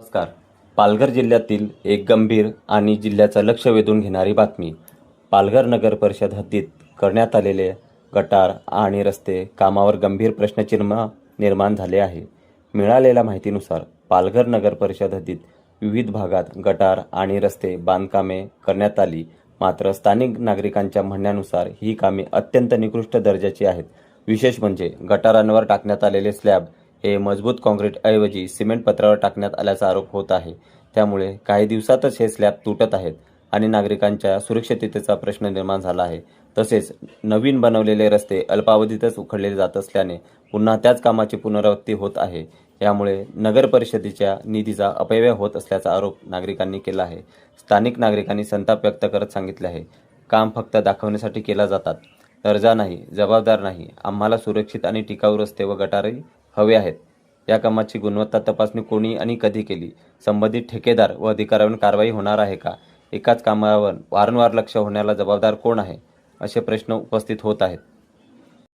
नमस्कार. पालघर जिल्ह्यातील एक गंभीर आणि जिल्ह्याचं लक्ष वेधून घेणारी बातमी. पालघर नगर परिषद हद्दीत करण्यात आलेले गटार आणि रस्ते कामावर गंभीर प्रश्नचिन्ह निर्माण झाले आहे. मिळालेल्या माहितीनुसार पालघर नगर परिषद हद्दीत विविध भागात गटार आणि रस्ते बांधकामे करण्यात आली, मात्र स्थानिक नागरिकांच्या म्हणण्यानुसार ही कामे अत्यंत निकृष्ट दर्जाची आहेत. विशेष म्हणजे गटारांवर टाकण्यात आलेले स्लॅब हे मजबूत काँक्रीटऐवजी सिमेंट पत्रावर टाकण्यात आल्याचा आरोप होत आहे. त्यामुळे काही दिवसातच हे स्लॅब तुटत आहेत आणि नागरिकांच्या सुरक्षिततेचा प्रश्न निर्माण झाला आहे. तसेच नवीन बनवलेले रस्ते अल्पावधीतच उखडले जात असल्याने पुन्हा त्याच कामाची पुनरावृत्ती होत आहे. यामुळे नगर परिषदेच्या निधीचा अपव्यय होत असल्याचा आरोप नागरिकांनी केला आहे. स्थानिक नागरिकांनी संताप व्यक्त करत सांगितले आहे, काम फक्त दाखवण्यासाठी केला जातात. दर्जा नाही, जबाबदार नाही. आम्हाला सुरक्षित आणि टिकाऊ रस्ते व गटारही हवे आहेत. या कामाची गुणवत्ता तपासणी कोणी आणि कधी केली? संबंधित ठेकेदार व अधिकाऱ्यांवर कारवाई होणार आहे का? एकाच कामावर वारंवार लक्ष होण्याला जबाबदार कोण आहे? असे प्रश्न उपस्थित होत आहेत.